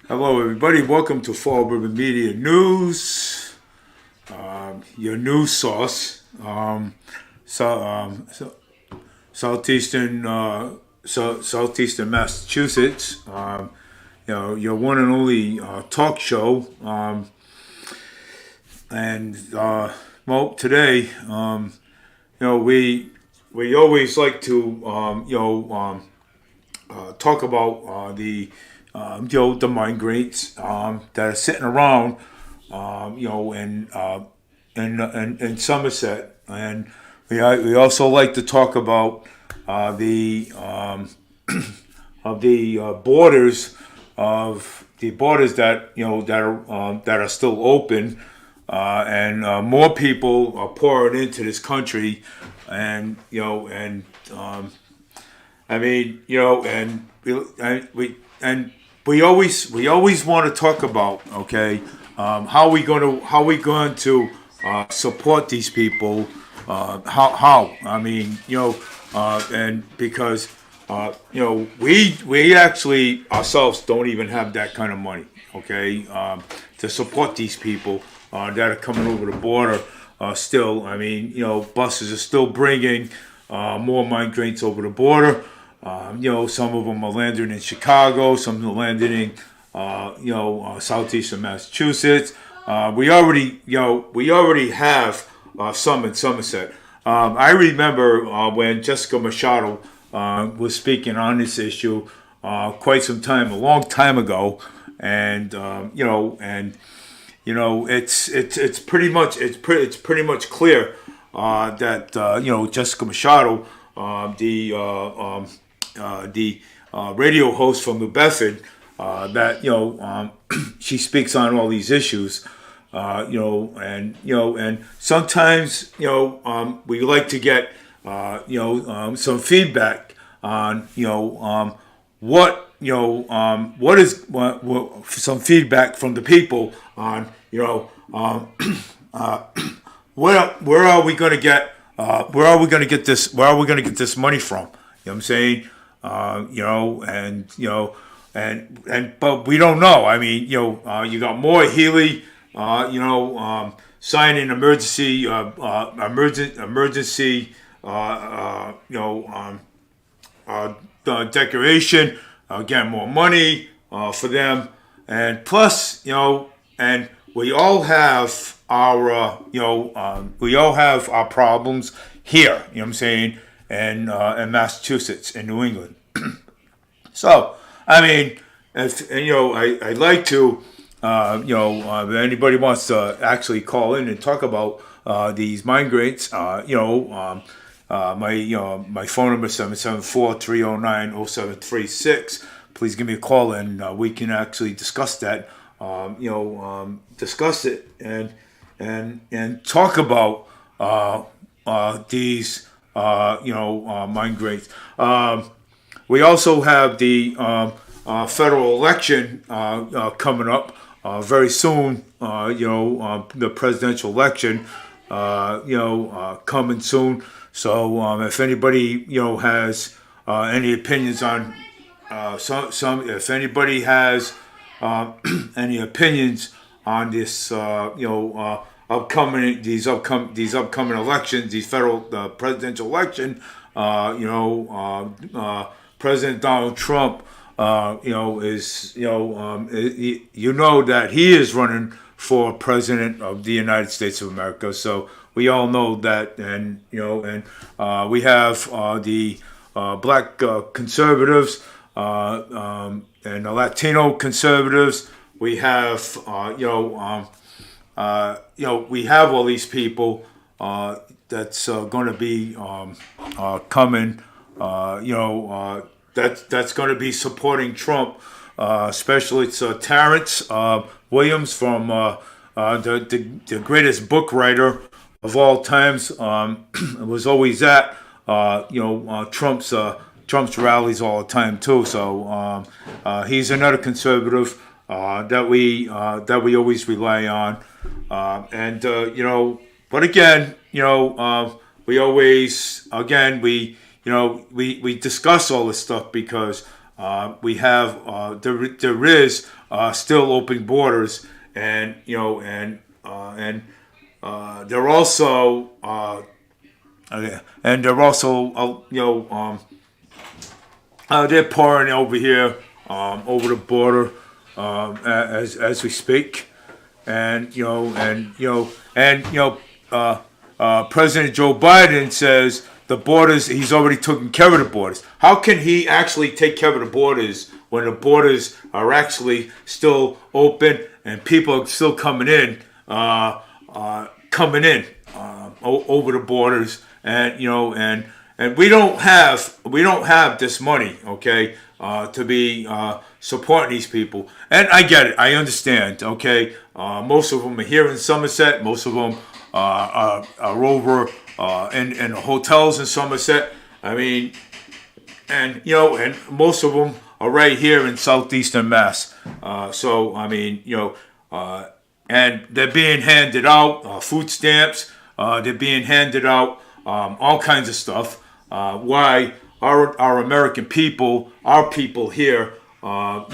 Hello, everybody. Welcome to Fall River Media News, your news source. So, southeastern, southeastern Massachusetts. Your one and only talk show. Today, we always like to, talk about the migrants that are sitting around, in Somerset, and we also like to talk about the of the borders that are still open, and more people are pouring into this country, and I mean, and we always want to talk about, okay, how we going to support these people, how I mean, and because we actually ourselves don't even have that kind of money, okay, to support these people that are coming over the border. Still, I mean, buses are still bringing more migrants over the border. Some of them are landing in Chicago, some are landing in, southeastern Massachusetts. We already have some in Somerset. I remember when Jessica Machado was speaking on this issue quite some time, a long time ago, and it's pretty much clear that Jessica Machado, the radio host from New Bedford, that she speaks on all these issues, and sometimes we like to get some feedback on some feedback from the people on where are we going to get this money from? You know what I'm saying? And but we don't know. I mean, you got more Healy, signing emergency, declaration. Again, more money for them, and plus, and we all have our problems here. You know what I'm saying? And in Massachusetts, in New England. So, I mean, I'd like to, if anybody wants to actually call in and talk about these migrants, my phone number is 774-309-0736. Please give me a call, and we can actually discuss that. Discuss it and talk about these migrants. We also have the federal election coming up very soon. The presidential election, coming soon. So if anybody has any opinions on if anybody has any opinions on this, upcoming elections, these federal presidential election, President Donald Trump, is that he is running for president of the United States of America. So we all know that, and we have the black conservatives and the Latino conservatives. We have we have all these people that's going to be coming. That's going to be supporting Trump. Especially it's Terrence Williams from the greatest book writer of all times. Was always at Trump's rallies all the time too. So he's another conservative that we always rely on. But again, we always we discuss all this stuff because We have there is still open borders, and they're also they're pouring over here over the border as we speak, and President Joe Biden says the borders. He's already taken care of the borders. How can he actually take care of the borders when the borders are actually still open and people are still coming in over the borders, and we don't have this money, okay, to be supporting these people. And I get it, I understand, okay. Most of them are here in Somerset. Most of them are over in hotels in Somerset. I mean, and most of them are right here in southeastern Mass. So I mean, and they're being handed out food stamps. They're being handed out all kinds of stuff. Why our American people, our people here, are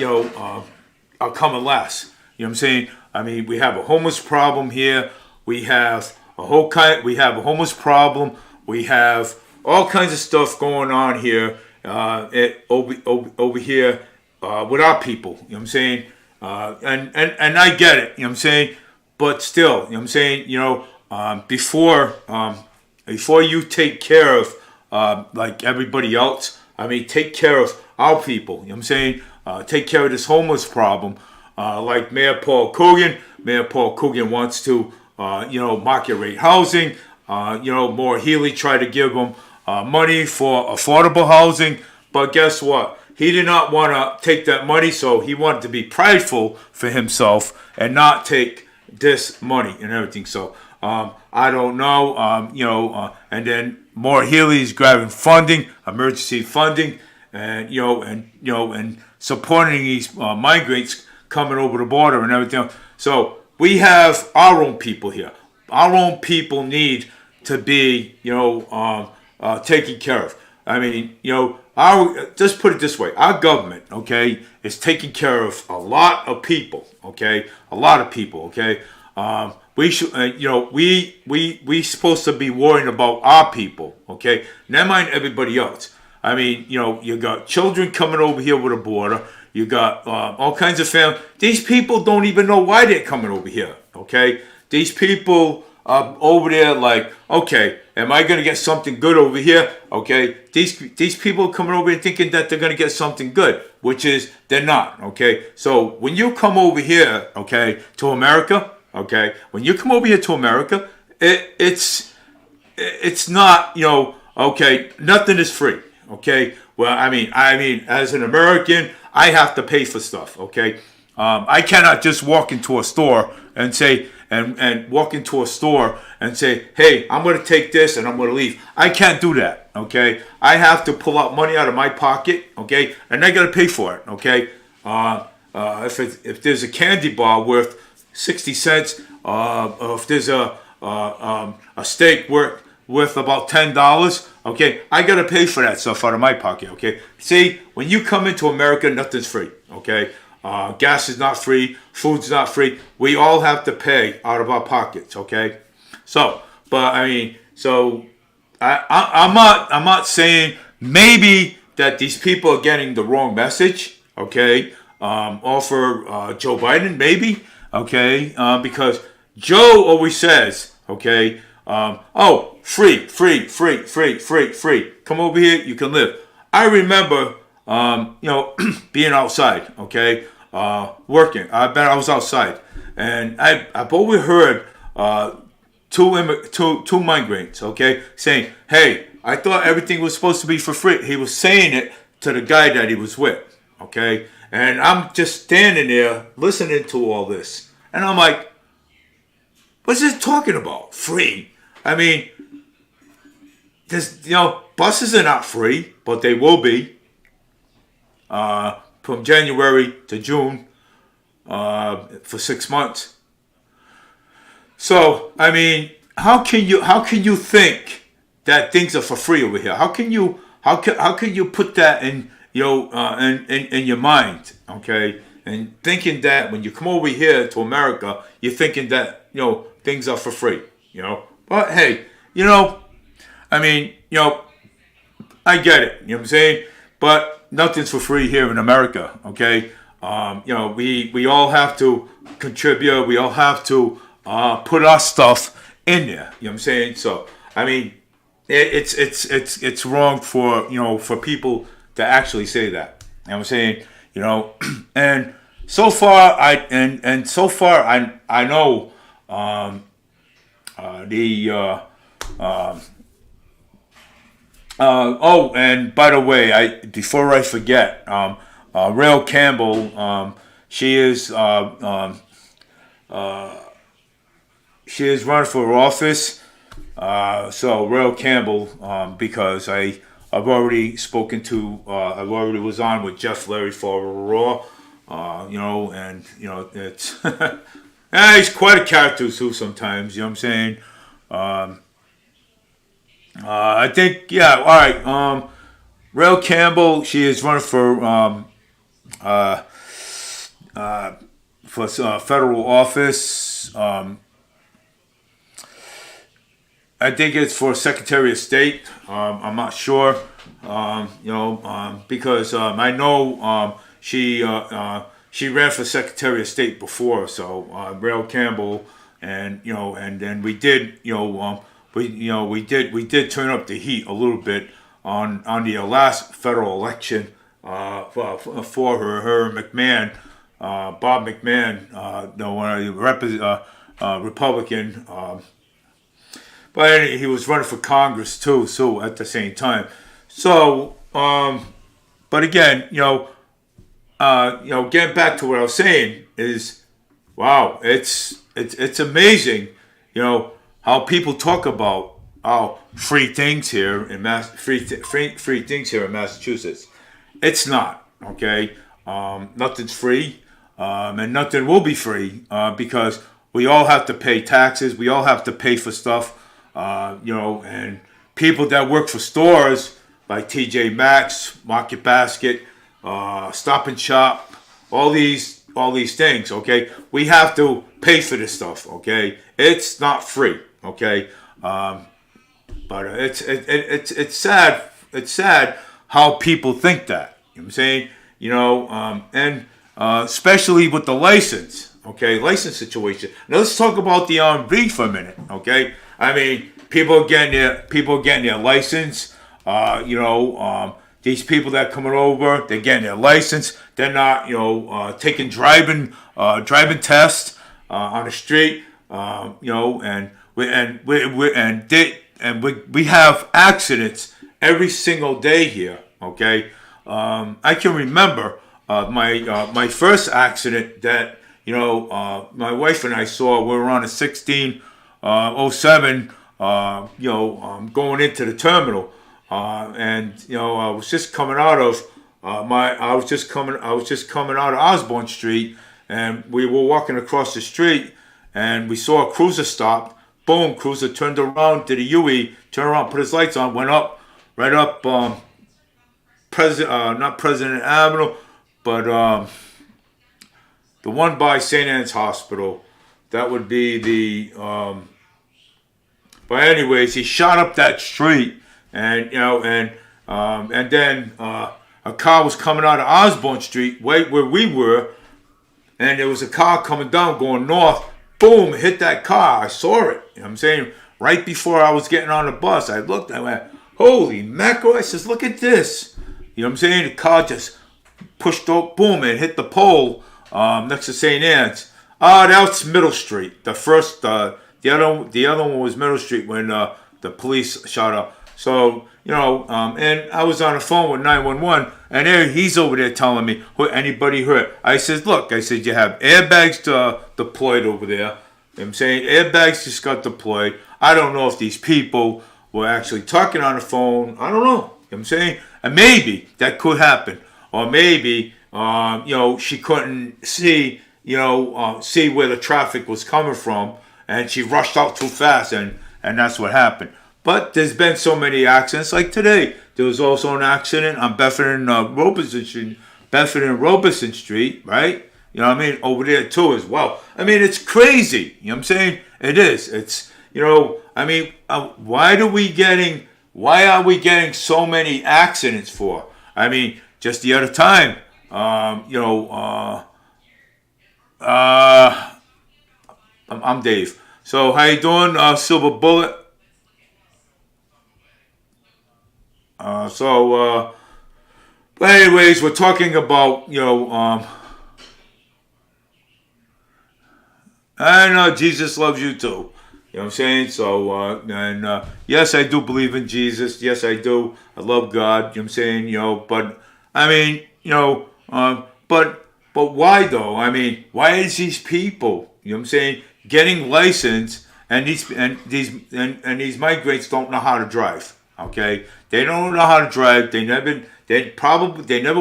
coming last. You know what I'm saying? I mean, we have a homeless problem here. We have We have a homeless problem. We have all kinds of stuff going on here. Over here with our people. You know what I'm saying? And I get it. You know what I'm saying? But still, you know what I'm saying? Before you take care of like everybody else, I mean, take care of our people. You know what I'm saying? Take care of this homeless problem. Like Mayor Paul Coogan. Mayor Paul Coogan wants to, market rate housing. Maura Healey tried to give them money for affordable housing. But guess what? He did not want to take that money, so he wanted to be prideful for himself and not take this money and everything. So I don't know, and then Maura Healey's grabbing funding, emergency funding, and supporting these migrants coming over the border and everything else. So we have our own people here. Our own people need to be, taken care of. I mean, just put it this way: our government, okay, is taking care of a lot of people, okay, a lot of people, okay. We should, we supposed to be worrying about our people, okay. Never mind everybody else. I mean, you got children coming over here with a border. You got all kinds of family. These people don't even know why they're coming over here, okay. These people over there like, okay, am I going to get something good over here? Okay, these people are coming over here thinking that they're going to get something good, which is they're not, okay. So when you come over here, okay, to America, okay, when you come over here to America, it's not, okay, nothing is free, okay. Well, I mean, as an American, I have to pay for stuff, okay. I cannot just walk into a store and say, and walk into a store and say, hey, I'm going to take this and I'm going to leave. I can't do that, okay? I have to pull out money out of my pocket, okay? And I got to pay for it, okay? If there's a candy bar worth 60 cents, or if there's a steak worth about $10, okay? I got to pay for that stuff out of my pocket, okay? See, when you come into America, nothing's free, okay? Gas is not free. Food's not free. We all have to pay out of our pockets. Okay, so but I mean, so I'm not saying maybe that these people are getting the wrong message. Okay, all for Joe Biden, maybe. Okay, because Joe always says, okay, oh, free. Come over here, you can live. I remember. Being outside, okay, working. I was outside, and I've always heard two migrants, okay, saying, "Hey, I thought everything was supposed to be for free." He was saying it to the guy that he was with, okay, and I'm just standing there listening to all this, and I'm like, "What's this talking about? Free? I mean, buses are not free, but they will be." From January to June for 6 months. So I mean, how can you think that things are for free over here? How can you put that in your mind, okay, and thinking that when you come over here to America, you're thinking that things are for free, But hey, I mean, I get it. You know what I'm saying? But nothing's for free here in America. Okay. We all have to contribute. We all have to put our stuff in there. You know what I'm saying? So I mean, it's wrong for people to actually say that. You know what I'm saying? And so far I know the. And by the way, before I forget, Rail Campbell, she is running for office. So Rail Campbell, because I've already spoken to, I already was on with Jeff Larry for Raw, and it's he's quite a character too sometimes. You know what I'm saying? I think, yeah, all right. Rail Campbell, she is running for federal office. I think it's for Secretary of State. I'm not sure, because I know she ran for Secretary of State before. So Rail Campbell, and then we did, we did turn up the heat a little bit on the last federal election for her McMahon, Bob McMahon, Republican. But he was running for Congress too, so at the same time. So, but again, getting back to what I was saying is, wow, it's amazing, how people talk about free things here in free things here in Massachusetts. It's not, okay. Nothing's free, and nothing will be free because we all have to pay taxes. We all have to pay for stuff. And people that work for stores like TJ Maxx, Market Basket, Stop and Shop, all these things, okay? We have to pay for this stuff, okay? It's not free, okay? But it's sad. It's sad how people think that. You know what I'm saying? And especially with the license, okay? License situation. Now let's talk about the R&B for a minute, okay? I mean, people are getting their license. These people that are coming over, they're getting their license. They're not, taking driving tests on the street. We have accidents every single day here. Okay, I can remember my first accident that my wife and I saw. We were on a 1607, going into the terminal, and I was just coming out of I was just coming out of Osborne Street, and we were walking across the street, and we saw a cruiser stopped. Boom, cruiser turned around, did a UE, turned around, put his lights on, went up, right up, not President Avenue, but the one by St. Anne's Hospital. That would be the. But anyways, he shot up that street, and then a car was coming out of Osborne Street, right where we were, and there was a car coming down going north. Boom! Hit that car. I saw it. You know what I'm saying? Right before I was getting on the bus, I looked. I went, "Holy mackerel!" I says, "Look at this." You know what I'm saying? The car just pushed up, boom, and hit the pole next to St. Anne's. That was Middle Street. The first, the other one was Middle Street when the police shot up. So and I was on the phone with 911, and he's over there telling me, anybody hurt? I said, look, you have airbags deployed over there. You know what I'm saying? Airbags just got deployed. I don't know if these people were actually talking on the phone. I don't know. You know what I'm saying? And maybe that could happen. Or maybe, she couldn't see, where the traffic was coming from, and she rushed out too fast, and that's what happened. But there's been so many accidents. Like today, there was also an accident on Bedford and Robeson Street, right? You know what I mean? Over there too as well. I mean, it's crazy. You know what I'm saying? It is. It's, I mean, why are we getting so many accidents for? I mean, just the other time, I'm Dave. So how you doing, Silver Bullet? But anyways, we're talking about, I know Jesus loves you too. You know what I'm saying? So, yes, I do believe in Jesus. Yes, I do. I love God. You know what I'm saying? But I mean, but why though? I mean, why is these people, you know what I'm saying, getting licensed and these migrants don't know how to drive? Okay, they don't know how to drive. They never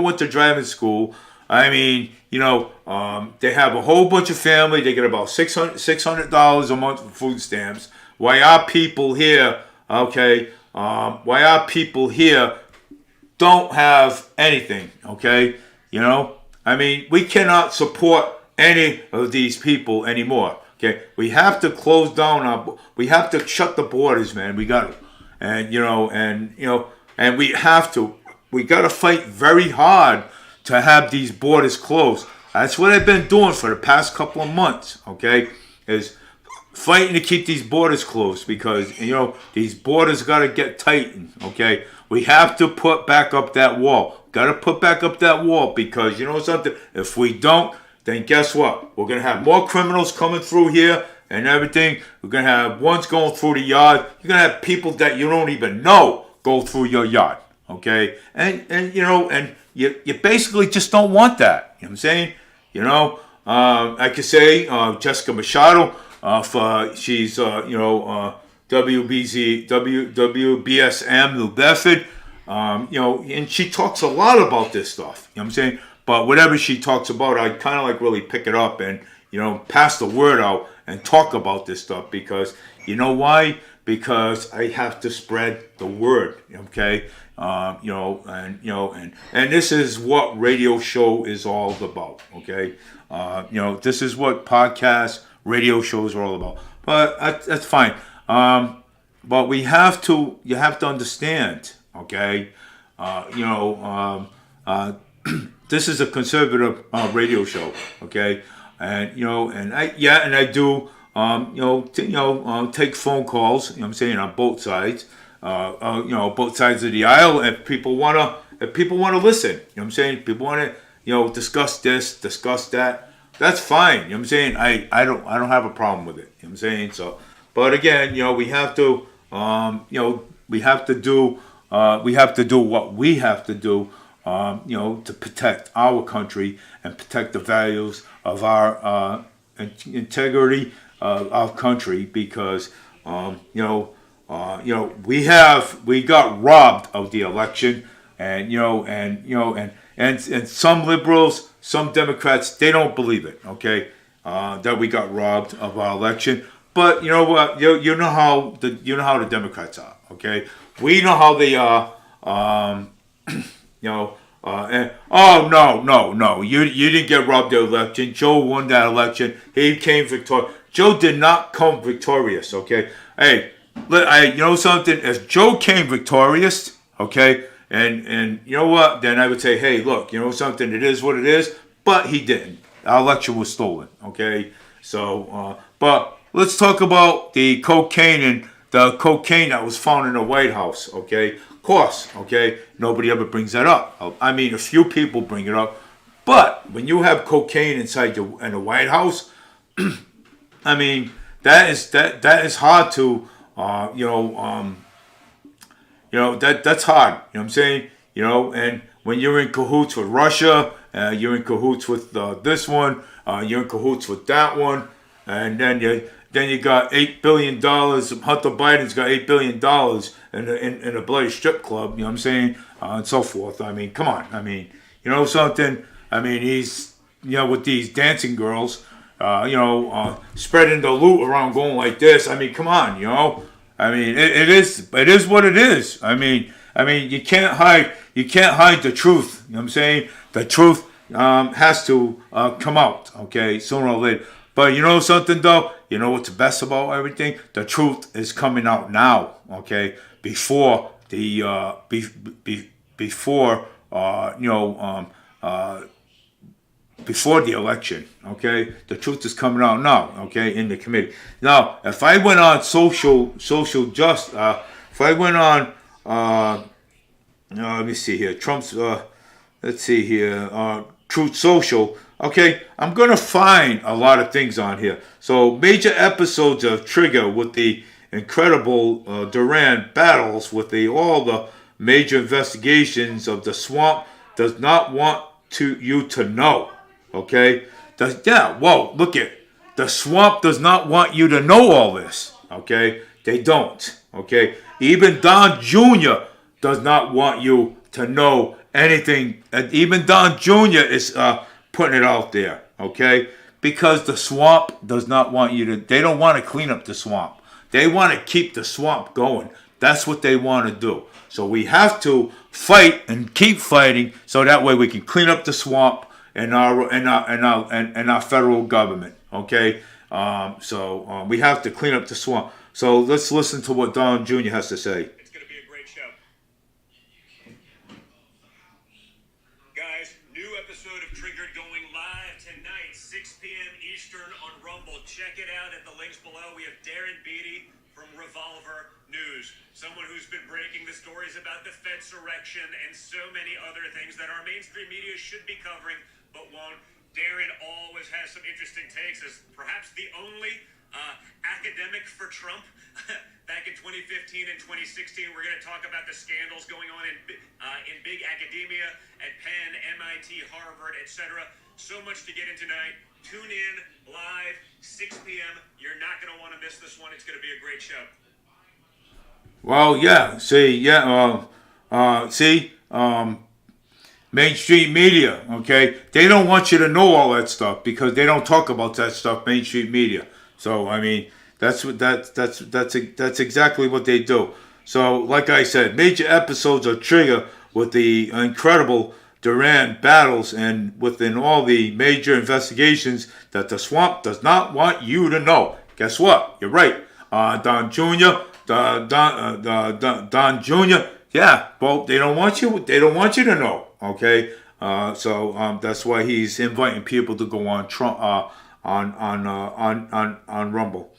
went to driving school. I mean, they have a whole bunch of family. They get about $600 a month for food stamps. Why our people here, okay? Why our people here don't have anything, okay? I mean, we cannot support any of these people anymore. Okay, we have to close down we have to shut the borders, man. We got to, and we got to fight very hard to have these borders closed. That's what I've been doing for the past couple of months, okay? Is fighting to keep these borders closed because, these borders got to get tightened, okay? We have to put back up that wall. Got to put back up that wall because, something? If we don't, then guess what? We're going to have more criminals coming through here and everything. We're going to have ones going through the yard. You're going to have people that you don't even know go through your yard, okay? And you basically just don't want that. You know what I'm saying? I could say Jessica Machado, she's WBSM New Bedford, and she talks a lot about this stuff. You know what I'm saying? But whatever she talks about, I kind of like really pick it up and pass the word out and talk about this stuff because you know why? Because I have to spread the word. Okay. And this is what radio show is all about. Okay, this is what podcast radio shows are all about. But that's fine. But you have to understand. Okay, this is a conservative radio show. Okay, and I do. Take phone calls. I'm saying on both sides. Both sides of the aisle. If people wanna listen, I'm saying, people wanna, discuss this, discuss that. That's fine. I'm saying, I don't have a problem with it. I'm saying so. But again, we have to, we have to do what we have to do, to protect our country and protect the values of our integrity of our country because, we got robbed of the election, and and some liberals, some Democrats, they don't believe it. Okay, that we got robbed of our election. But you know what? You know how the Democrats are. Okay, we know how they are. No, you didn't get robbed the election. Joe won that election. He came victorious. Joe did not come victorious. Okay, hey. Something, if Joe came victorious, okay, and you know what, then I would say, hey, look, something, it is what it is, but he didn't. Our election was stolen, okay? So, but let's talk about the cocaine that was found in the White House, okay? Of course, okay, nobody ever brings that up. I mean, a few people bring it up, but when you have cocaine inside in the White House, I mean, that is hard to that's hard. You know what I'm saying? And when you're in cahoots with Russia, you're in cahoots with this one, you're in cahoots with that one, and then you got $8 billion. Hunter Biden's got $8 billion in a bloody strip club. You know what I'm saying? And so forth. I mean, come on. I mean, something. I mean, he's with these dancing girls. Spreading the loot around, going like this. I mean, come on, I mean, it is what it is. I mean, you can't hide the truth. You know what I'm saying? The truth has to come out, okay, sooner or later. But you know something though? You know what's the best about everything? The truth is coming out now, okay? Before the before before the election, okay? The truth is coming out now, okay, in the committee. Now, if I went on if I went on, let me see here, Trump's, let's see here, Truth Social, okay, I'm gonna find a lot of things on here. So, major episodes of Trigger with the incredible Duran battles with all the major investigations of the swamp does not want you to know. Okay? Whoa, look it. The swamp does not want you to know all this. Okay? They don't. Okay? Even Don Jr. does not want you to know anything. And even Don Jr. is putting it out there. Okay? Because the swamp does not want you to, they don't want to clean up the swamp. They want to keep the swamp going. That's what they want to do. So we have to fight and keep fighting so that way we can clean up the swamp in our federal government. Okay? So we have to clean up the swamp. So let's listen to what Don Jr. has to say. It's going to be a great show. Guys, new episode of Triggered going live tonight, 6 p.m. Eastern on Rumble. Check it out at the links below. We have Darren Beatty from Revolver News, someone who's been breaking the stories about the Fedsurrection and so many other things that our mainstream media should be covering, but won't. Darren always has some interesting takes as perhaps the only academic for Trump. Back in 2015 and 2016, we're going to talk about the scandals going on in big academia at Penn, MIT, Harvard, etc. So much to get into tonight. Tune in live, 6 p.m. You're not going to want to miss this one. It's going to be a great show. Well, yeah. Mainstream media, okay? They don't want you to know all that stuff because they don't talk about that stuff. Mainstream media. So I mean, that's exactly what they do. So, like I said, major episodes of Trigger with the incredible Duran battles and within all the major investigations that the swamp does not want you to know. Guess what? You're right. Don Jr. Don Jr. Yeah, well, they don't want you to know. Okay, so that's why he's inviting people to go on Trump on Rumble.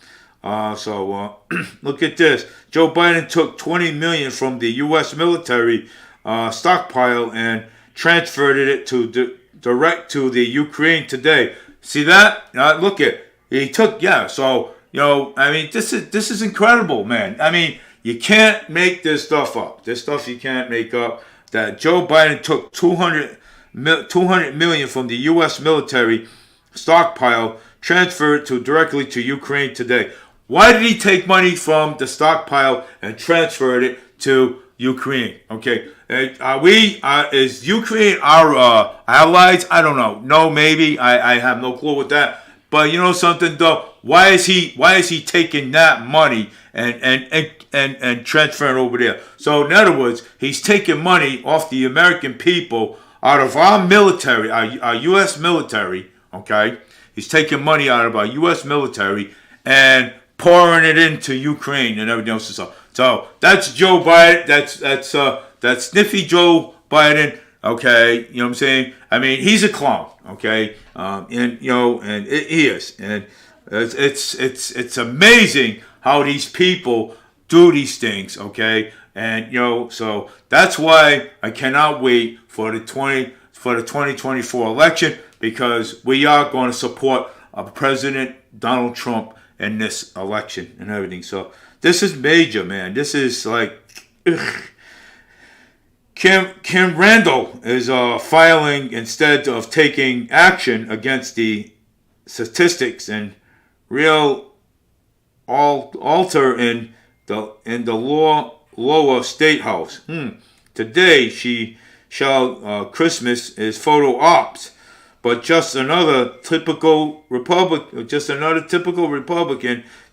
So look at this. Joe Biden took $20 million from the U.S. military stockpile and transferred it to direct to the Ukraine today. See that? Look at he took So I mean, this is incredible, man. I mean, you can't make this stuff up. This stuff you can't make up. That Joe Biden took $200 million from the U.S. military stockpile, transferred directly to Ukraine today. Why did he take money from the stockpile and transferred it to Ukraine? Okay, is Ukraine our allies? I don't know. No, maybe. I have no clue with that. But you know something though? Why is he taking that money and transferring over there? So in other words, he's taking money off the American people out of our military, our U.S. military. Okay, he's taking money out of our U.S. military and pouring it into Ukraine and everything else. So that's Joe Biden. That's sniffy Joe Biden. Okay, you know what I'm saying? I mean, he's a clown. Okay, and he is, and it's amazing how these people do these things. Okay, and so that's why I cannot wait for the 2024 election, because we are going to support President Donald Trump in this election and everything. So this is major, man. This is like. Ugh. Kim Randall is filing instead of taking action against the statistics and real alter in the lower state house. Today she shall Christmas is photo ops, but just another typical Republican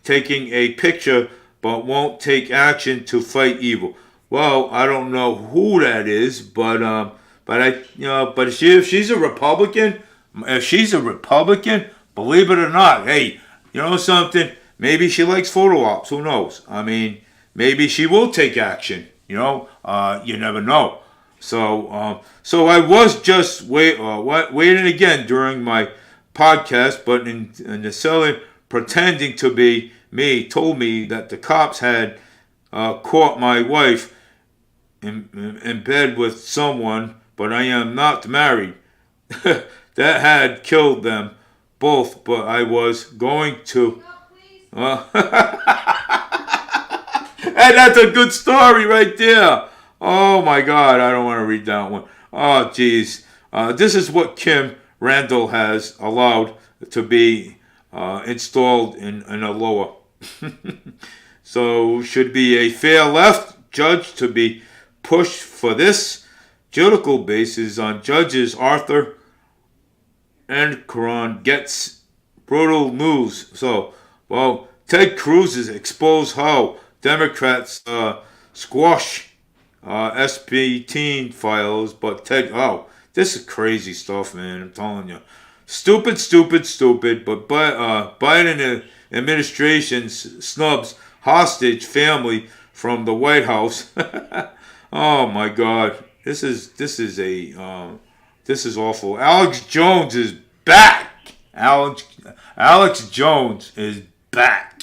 taking a picture but won't take action to fight evil. Well, I don't know who that is, but but if she's a Republican, believe it or not, hey, you know something? Maybe she likes photo ops. Who knows? I mean, maybe she will take action. You never know. So I was just waiting again during my podcast, but in the seller pretending to be me told me that the cops had caught my wife in bed with someone, but I am not married. That had killed them both, but I was going to. And that's a good story right there. Oh my God, I don't want to read that one. Oh geez, this is what Kim Randall has allowed to be installed in a lower. So should be a fair left judge to be pushed for this. Judicial basis on judges Arthur and Karan gets brutal news. So, well, Ted Cruz has exposed how Democrats squash SB teen files, but this is crazy stuff, man. I'm telling you, stupid. But Biden administration snubs hostage family from the White House. Oh my God, this is awful. Alex Jones is back. Alex Jones is back.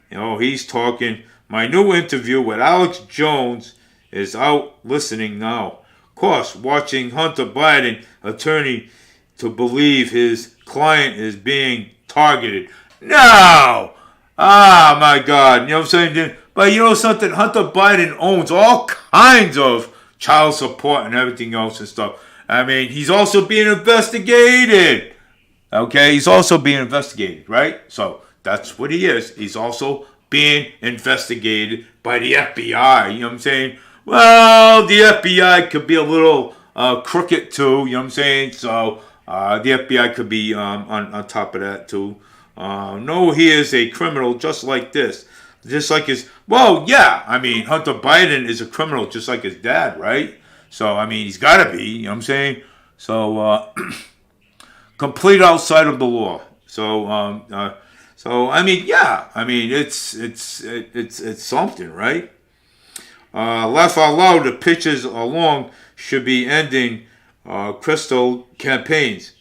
He's talking. My new interview with Alex Jones is out listening now. Of course, watching Hunter Biden attorney to believe his client is being targeted. No! Ah, my God. You know what I'm saying? But you know something? Hunter Biden owns all kinds of child support and everything else and stuff. I mean, he's also being investigated. Okay? He's also being investigated, right? So, that's what he is. He's also being investigated by the FBI. You know what I'm saying? Well, the FBI could be a little crooked too. You know what I'm saying? So the FBI could be on top of that too. No, he is a criminal just like this. Just like his... Well, yeah. I mean, Hunter Biden is a criminal just like his dad, right? So, I mean, he's got to be. You know what I'm saying? So, complete outside of the law. So I mean, yeah, I mean it's something, right? Laugh out loud. The pitches along should be ending Crystal campaigns,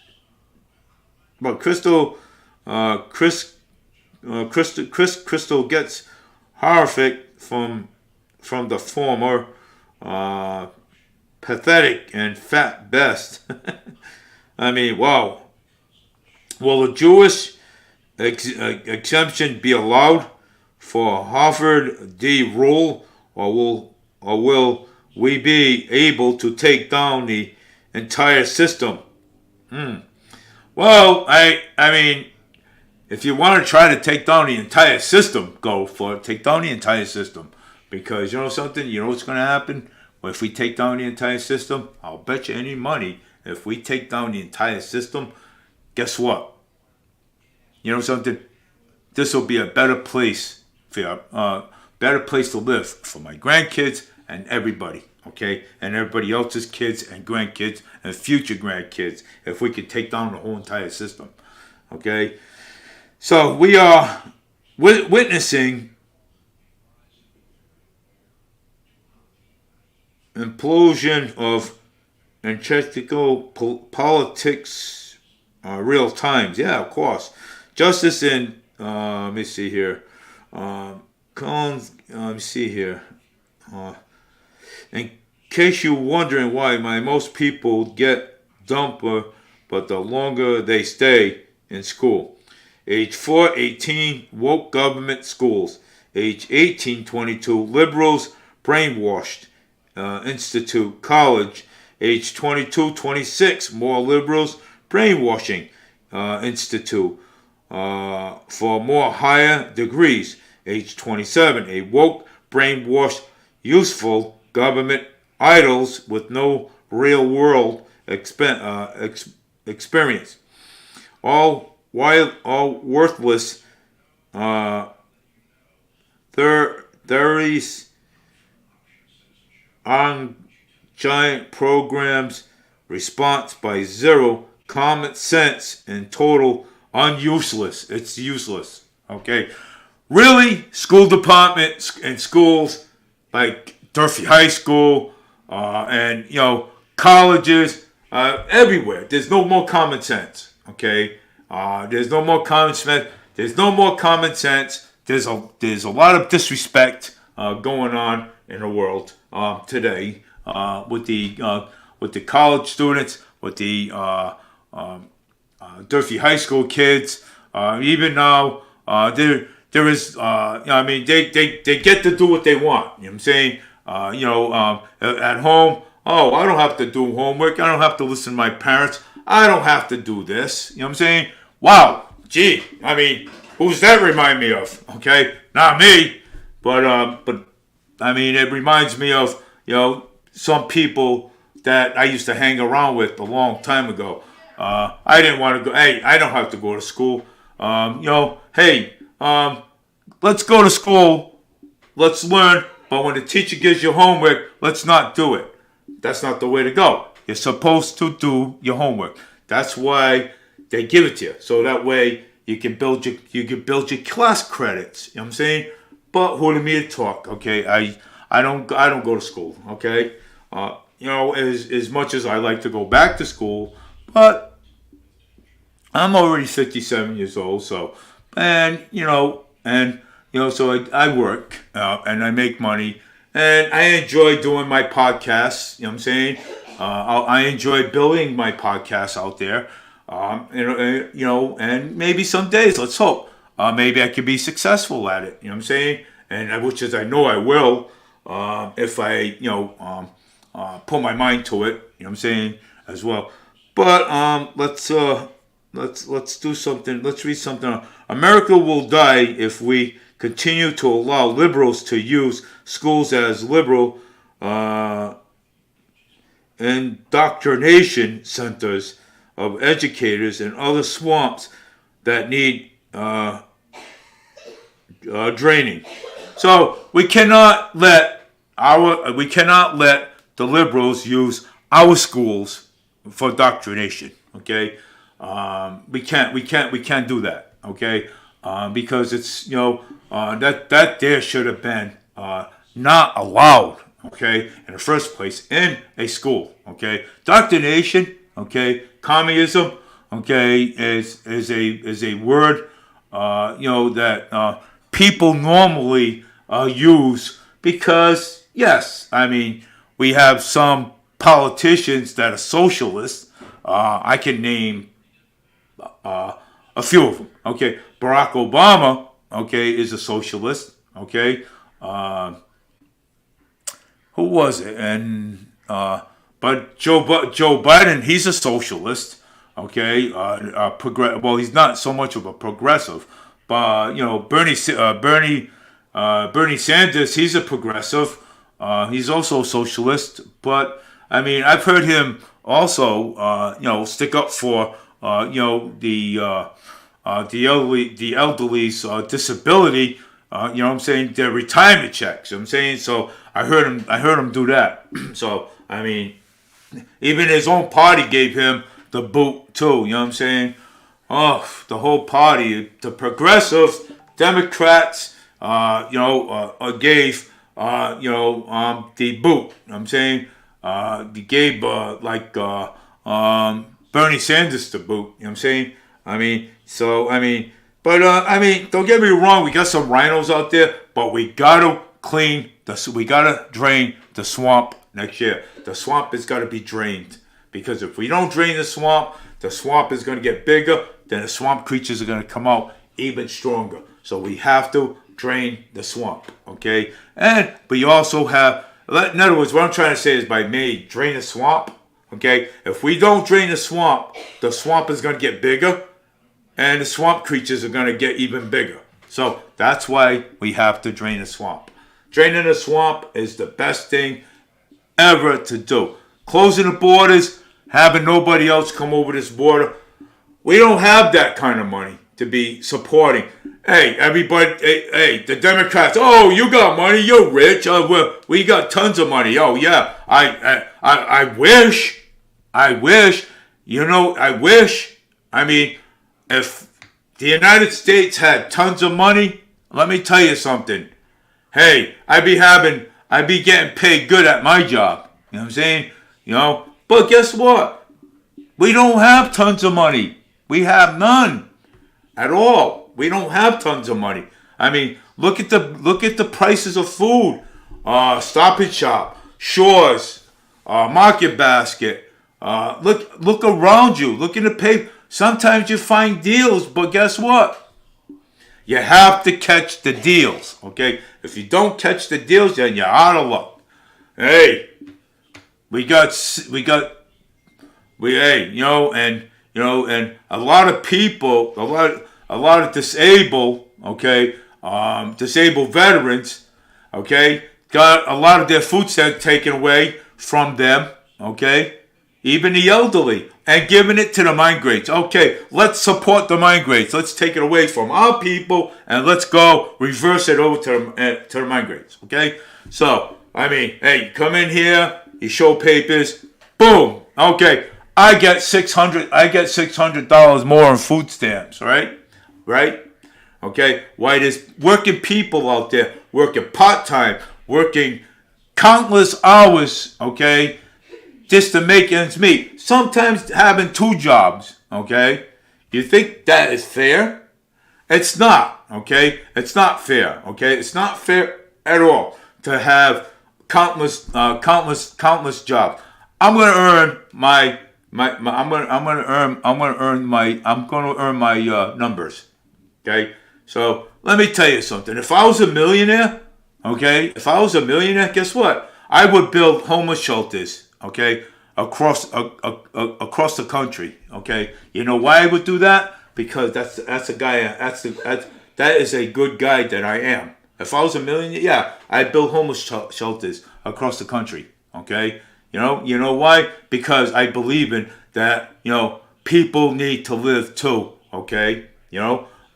but Crystal gets horrific from the former pathetic and fat best. I mean, wow. Will the Jewish exemption be allowed for Harvard D rule, or will we be able to take down the entire system? Well, I mean, if you want to try to take down the entire system, go for it. Take down the entire system, because you know something. You know what's going to happen if we take down the entire system? I'll bet you any money. If we take down the entire system, guess what? You know something? This will be a better place better place to live for my grandkids and everybody, okay? And everybody else's kids and grandkids and future grandkids, if we could take down the whole entire system, okay? So we are witnessing implosion of antithetical politics real times. Yeah, of course. Justice in, let me see here. Collins, let me see here. In case you're wondering why most people get dumper, but the longer they stay in school. Age 4, 18, woke government schools. Age 18, 22, liberals, brainwashed. Institute, college. Age 22, 26, more liberals, brainwashing. Institute. For more higher degrees. Age 27, a woke, brainwashed, useful government idols with no real world experience. All worthless theories on giant programs, response by zero, common sense in total, unuseless. It's useless. Okay, really, school departments and schools like Durfee High School and colleges everywhere. There's no more common sense. Okay, there's no more common sense. There's no more common sense. There's a lot of disrespect going on in the world today with the college students, with the Durfee High School kids. Even now, there is. They get to do what they want. You know what I'm saying? At home. Oh, I don't have to do homework. I don't have to listen to my parents. I don't have to do this. You know what I'm saying? Wow. Gee. I mean, who's that remind me of? Okay, not me, but I mean, it reminds me of some people that I used to hang around with a long time ago. I didn't want to go. Hey, I don't have to go to school. Hey, let's go to school. Let's learn. But when the teacher gives you homework, let's not do it. That's not the way to go. You're supposed to do your homework. That's why they give it to you. So that way you can build your class credits. You know what I'm saying? But who are me to talk? Okay, I don't go to school. Okay, as much as I like to go back to school, but I'm already 57 years old. So, so I work and I make money. And I enjoy doing my podcasts, you know what I'm saying? I enjoy building my podcasts out there. And maybe some days, let's hope, maybe I could be successful at it, you know what I'm saying? And which is I know I will if I, put my mind to it, you know what I'm saying, as well. But let's do something. Let's read something. America will die if we continue to allow liberals to use schools as liberal indoctrination centers of educators and other swamps that need draining. So we cannot let the liberals use our schools for indoctrination. Okay, we can't do that. Okay, because it's that there should have been not allowed. Okay, in the first place in a school. Okay, indoctrination. Okay, communism. Okay, is a word that people normally use because yes, I mean we have some politicians that are socialists. I can name a few of them. Okay, Barack Obama. Okay, is a socialist. Okay, who was it? And but Joe Biden, he's a socialist. Okay, well, he's not so much of a progressive, but Bernie Sanders, he's a progressive. He's also a socialist, but I mean, I've heard him also, stick up for the elderly's disability. You know what I'm saying? Their retirement checks. You know what I'm saying? So I heard him do that. So I mean, even his own party gave him the boot too. You know what I'm saying? Oh, the whole party, the progressives, Democrats, gave the boot. You know what I'm saying? They gave Bernie Sanders the boot. You know what I'm saying? Don't get me wrong. We got some rhinos out there, but we gotta we gotta drain the swamp next year. The swamp has got to be drained because if we don't drain the swamp is going to get bigger. Then the swamp creatures are going to come out even stronger. So we have to drain the swamp, okay? But you also have, in other words, what I'm trying to say is by drain the swamp, okay? If we don't drain the swamp is going to get bigger, and the swamp creatures are going to get even bigger. So that's why we have to drain the swamp. Draining the swamp is the best thing ever to do. Closing the borders, having nobody else come over this border. We don't have that kind of money. to be supporting. Hey, everybody, hey, the Democrats. Oh, you got money. You're rich. We got tons of money. Oh yeah, I wish. I wish. I wish. I mean, if the United States had tons of money, let me tell you something. Hey, I'd be getting paid good at my job. You know what I'm saying? But guess what? We don't have tons of money. We have none at all. We don't have tons of money. I mean, look at the prices of food. Stop and Shop, Shores, Market Basket. Look around you. Look in the paper. Sometimes you find deals, but guess what? You have to catch the deals. Okay? If you don't catch the deals, then you're out of luck. Hey, and a lot of people, a lot of disabled, disabled veterans, got a lot of their food stamps taken away from them, even the elderly, and giving it to the migrants. Okay, let's support the migrants. Let's take it away from our people and let's go reverse it over to the migrants. Okay, so I mean, hey, you come in here, you show papers, boom. Okay, I get $600 more in food stamps, right? Okay, why there's working people out there working part-time, working countless hours, just to make ends meet. Sometimes having 2 jobs, You think that is fair? It's not, It's not fair, It's not fair at all to have countless jobs. I'm gonna earn my numbers. So let me tell you something. If I was a millionaire, guess what? I would build homeless shelters, across the country, You know why I would do that? Because that's a guy. That is a good guy that I am. If I was a millionaire, yeah, I'd build homeless shelters across the country, You know why? Because I believe in that, people need to live too,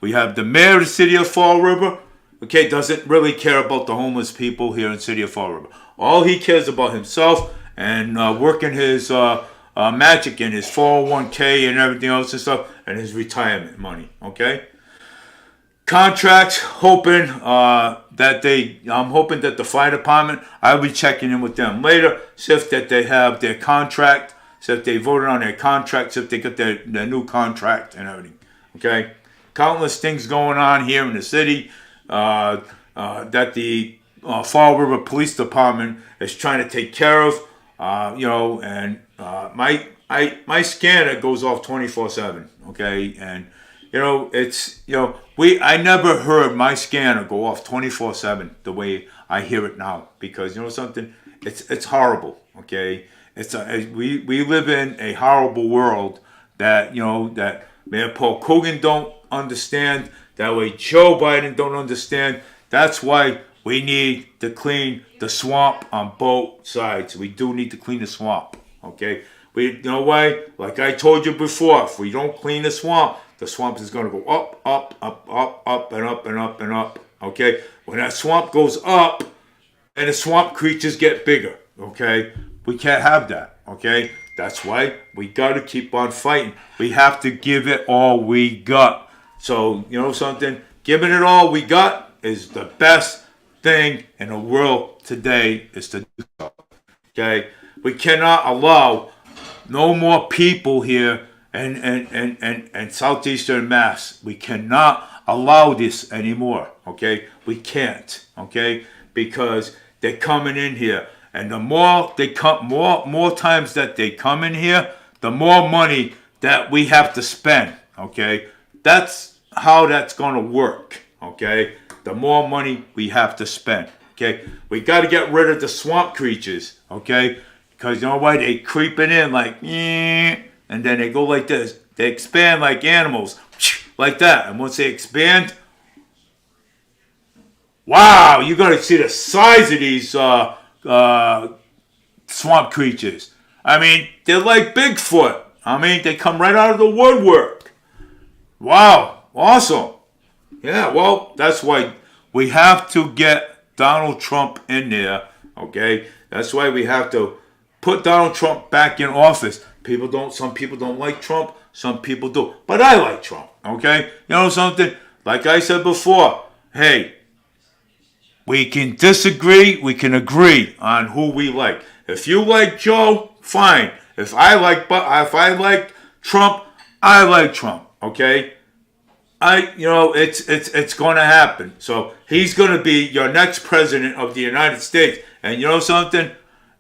We have the mayor of the city of Fall River, doesn't really care about the homeless people here in the city of Fall River. All he cares about himself and working his magic in his 401k and everything else and stuff, and his retirement money, Contracts, I'm hoping that the fire department, I'll be checking in with them later, see if that they have their contract, see if they voted on their contract, see if they got their new contract and everything, Countless things going on here in the city that the Fall River Police Department is trying to take care of, and my scanner goes off 24/7, and I never heard my scanner go off 24/7 the way I hear it now, because something, it's horrible, we live in a horrible world that that Mayor Paul Coogan don't understand, that way Joe Biden don't understand. That's why we need to clean the swamp on both sides. We do need to clean the swamp, You know why? Like I told you before, if we don't clean the swamp is going to go up, up, up, up, up, and up, and up, and up, When that swamp goes up, and the swamp creatures get bigger, We can't have that, That's why we got to keep on fighting. We have to give it all we got. So, something, giving it all we got is the best thing in the world today is to do so, We cannot allow no more people here and southeastern Mass. We cannot allow this anymore, We can't, Because they're coming in here. And the more they come, more times that they come in here, the more money that we have to spend, That's how that's going to work, The more money we have to spend, We got to get rid of the swamp creatures, Because you know why? They creeping in like, and then they go like this. They expand like animals, like that. And once they expand, wow, you got to see the size of these swamp creatures. I mean, they're like Bigfoot. I mean, they come right out of the woodwork. Wow. awesome. Yeah, well, that's why we have to get Donald Trump in there, okay? That's why we have to put Donald Trump back in office. Some people don't like Trump, some people do. But I like Trump, okay? You know something? Like I said before, hey, we can disagree, we can agree on who we like. If you like Joe, fine. If I like Trump, I like Trump, okay? It's going to happen. So he's going to be your next president of the United States. And you know something?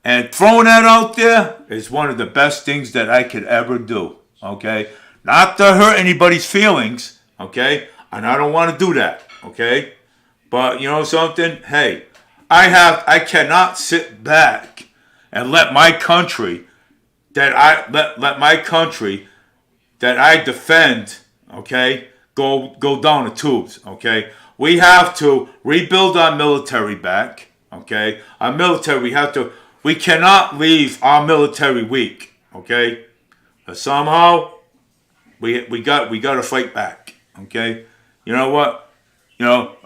And throwing that out there is one of the best things that I could ever do. Okay? Not to hurt anybody's feelings. Okay? And I don't want to do that. Okay? But you know something? Hey, I cannot sit back and let my country that I defend, okay, go down the tubes, okay? We have to rebuild our military back, okay? Our military, we cannot leave our military weak, okay? But somehow, we got to fight back, okay? You know what? You know,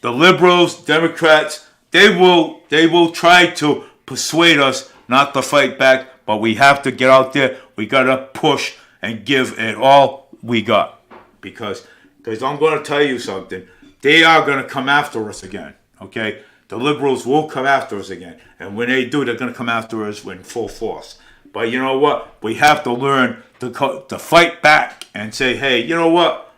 the liberals, Democrats, they will try to persuade us not to fight back, but we have to get out there. We got to push and give it all we got. Because I'm going to tell you something. They are going to come after us again, okay? The liberals will come after us again. And when they do, they're going to come after us in full force. But you know what? We have to learn to fight back and say, hey, you know what?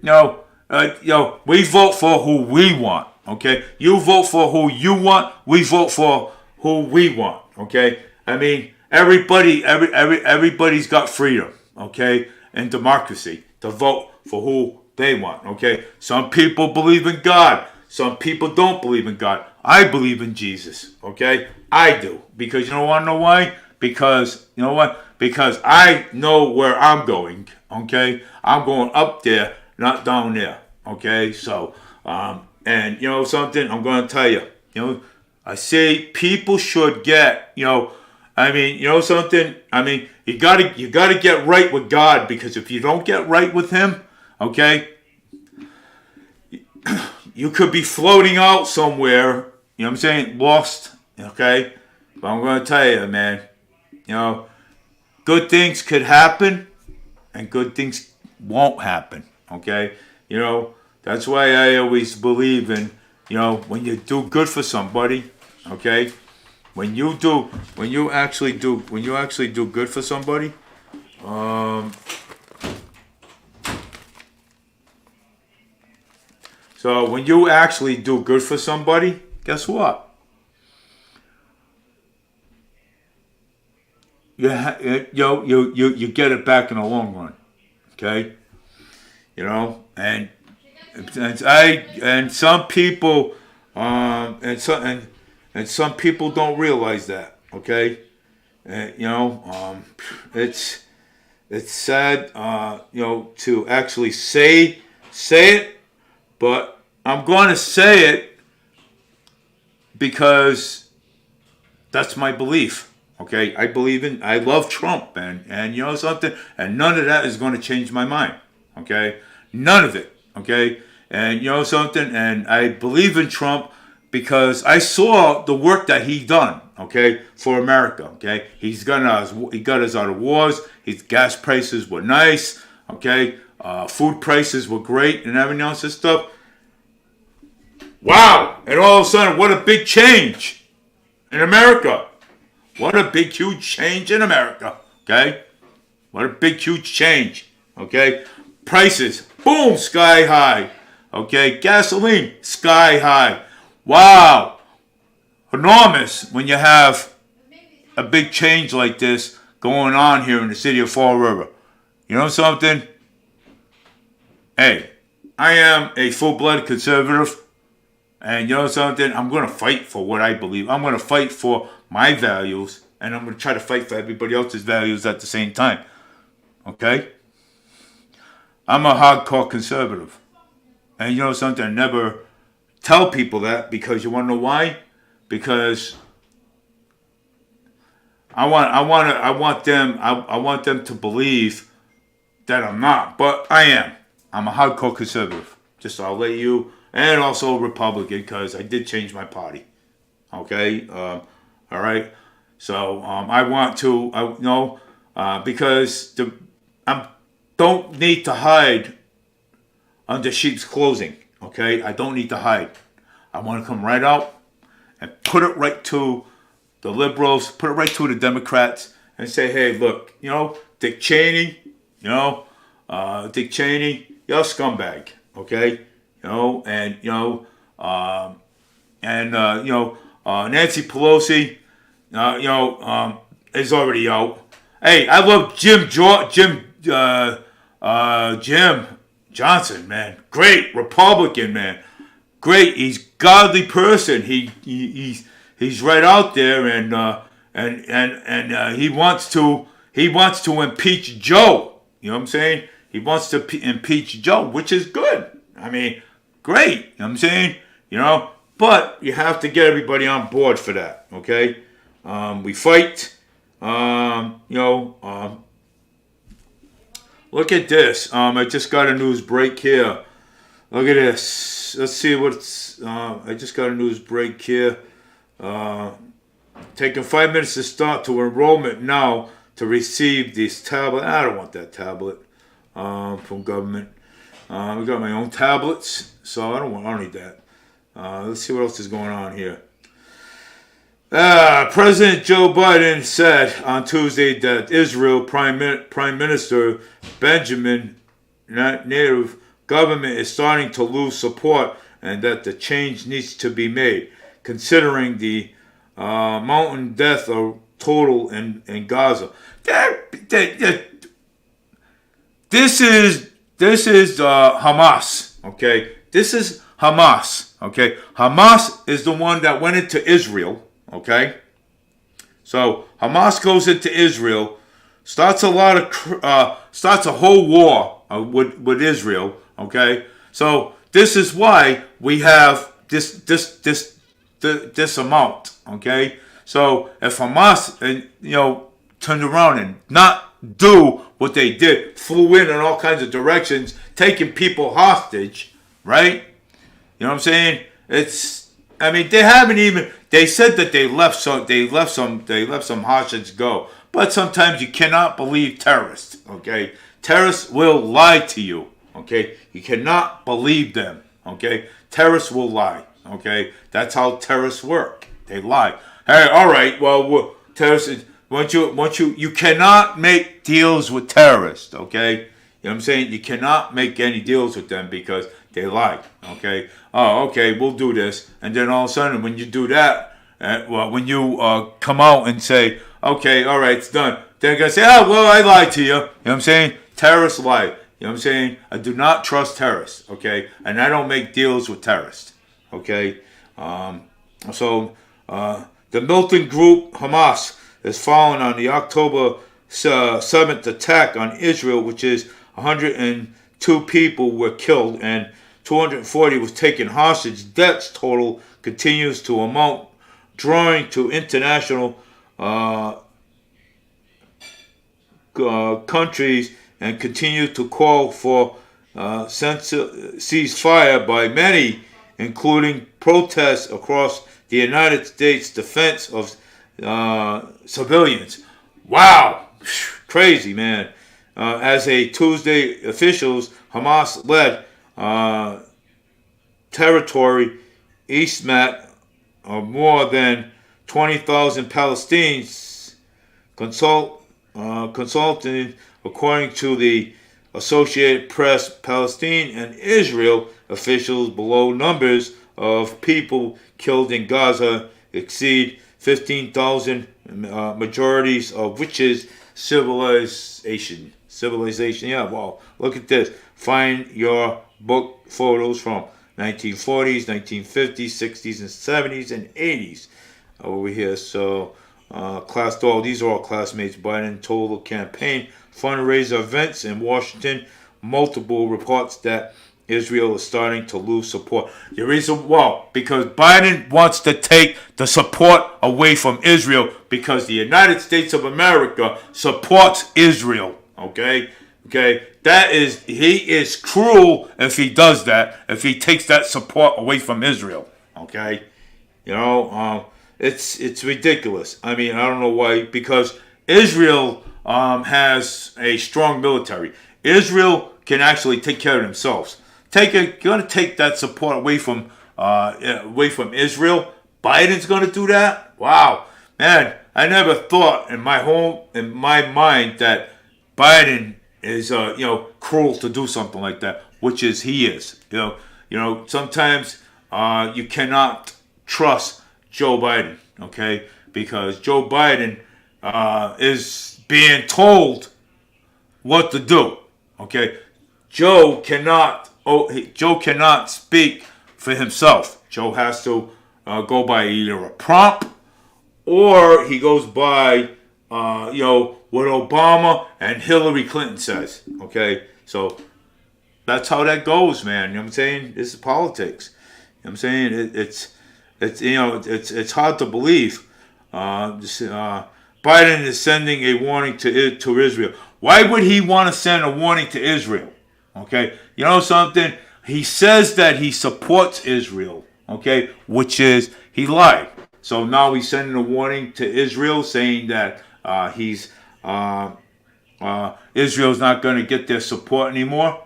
We vote for who we want, okay? You vote for who you want. We vote for who we want, okay? I mean, everybody's got freedom, okay, and democracy to vote for who they want, okay? Some people believe in God. Some people don't believe in God. I believe in Jesus, okay? I do. Because you don't want to know why? Because, you know what? Because I know where I'm going, okay? I'm going up there, not down there, okay? So, and you know something? I'm going to tell you, I say people should get, something? You gotta get right with God, because if you don't get right with Him, okay, you could be floating out somewhere, you know what I'm saying, lost, okay? But I'm gonna tell you, man, good things could happen, and good things won't happen, okay? That's why I always believe in, when you do good for somebody, okay? When you actually do good for somebody, so when you actually do good for somebody, guess what? You get it back in the long run, okay? And some people and some people don't realize that, okay? It's sad, to actually say it, but I'm going to say it because that's my belief, okay? I love Trump, and you know something? And none of that is going to change my mind, okay? None of it, okay? And you know something? And I believe in Trump because I saw the work that he done, okay, for America, okay? He got us out of wars. His gas prices were nice, okay? Food prices were great and everything else and stuff. Wow! And all of a sudden, what a big change in America. What a big, huge change in America, okay? What a big, huge change, okay? Prices, boom, sky high, okay? Gasoline, sky high. Wow! Enormous when you have a big change like this going on here in the city of Fall River. You know something? Hey, I am a full-blooded conservative, and you know something? I'm going to fight for what I believe. I'm going to fight for my values, and I'm going to try to fight for everybody else's values at the same time. Okay? I'm a hardcore conservative. And you know something? I never tell people that, because you want to know why? Because I want them to believe that I'm not, but I am. I'm a hardcore conservative. Just I'll let you, and also a Republican because I did change my party. Okay, all right. So I want to, because I don't need to hide under sheep's clothing. Okay, I don't need to hide. I want to come right out and put it right to the liberals, put it right to the Democrats, and say, hey, look, Dick Cheney, Dick Cheney, you're a scumbag, okay, Nancy Pelosi, is already out. Hey, I love Jim Johnson, man, great Republican, man. Great, he's godly person. He's right out there, and he wants to impeach Joe. You know what I'm saying? He wants to impeach Joe, which is good. I mean, great. You know what I'm saying? But you have to get everybody on board for that. Okay, we fight. Look at this. I just got a news break here. Look at this. Let's see what's. I just got a news break here. Taking 5 minutes to start to enrollment now to receive this tablet. I don't want that tablet from government. We got my own tablets, so I don't need that. Let's see what else is going on here. President Joe Biden said on Tuesday that Israel Prime Minister Benjamin Netanyahu government is starting to lose support and that the change needs to be made, considering the mountain death of total in Gaza. This is Hamas. Okay, this is Hamas. Okay, Hamas is the one that went into Israel. Okay, so Hamas goes into Israel, starts a whole war with Israel. Okay, so this is why we have this amount. Okay, so if Hamas turned around and not do what they did, flew in all kinds of directions, taking people hostage, right? You know what I'm saying? They haven't even. They said that they let some hostages go, but sometimes you cannot believe terrorists. Okay, terrorists will lie to you. Okay, you cannot believe them. Okay, terrorists will lie. Okay, that's how terrorists work. They lie. Hey, all right. Well, terrorists. Once you cannot make deals with terrorists. Okay, you know what I'm saying? You cannot make any deals with them because they lie. Okay. Oh, okay. We'll do this, and then all of a sudden, when you do that, when you come out and say, okay, all right, it's done, they're gonna say, oh, well, I lied to you. You know what I'm saying? Terrorists lie. You know what I'm saying? I do not trust terrorists. Okay, and I don't make deals with terrorists. Okay. The militant group Hamas is following on the October 7th attack on Israel, which is 102 people were killed and 240 was taken hostage. Deaths total continues to amount, drawing to international countries and continue to call for ceasefire by many, including protests across the United States defense of civilians. Wow, crazy, man. As a Tuesday, officials, Hamas-led territory, Eastmat, of more than 20,000 Palestinians, consulting, according to the Associated Press, Palestine and Israel officials below numbers of people killed in Gaza exceed 15,000, majorities of which is civilization. Yeah, wow. Look at this. Find your book photos from 1940s, 1950s, 60s, and 70s, and 80s over here. So, these are all classmates. Biden total campaign fundraiser events in Washington. Multiple reports that Israel is starting to lose support. The reason, because Biden wants to take the support away from Israel because the United States of America supports Israel. Okay, Okay, he is cruel if he does that. If he takes that support away from Israel. Okay, it's ridiculous. I mean, I don't know why, because Israel has a strong military. Israel can actually take care of themselves. Going to take that support away from Israel. Biden's going to do that. Wow, man! I never thought in my mind that Biden is cruel to do something like that, which is he is. Sometimes you cannot trust Joe Biden, okay? Because Joe Biden is being told what to do, okay? Joe cannot speak for himself. Joe has to go by either a prompt or he goes by what Obama and Hillary Clinton says. Okay, so that's how that goes, man. You know what I'm saying? This is politics. You know what I'm saying? It's hard to believe. Biden is sending a warning to Israel. Why would he want to send a warning to Israel? Okay, you know something? He says that he supports Israel. Okay, which is he lied. So now he's sending a warning to Israel, saying that Israel's not going to get their support anymore.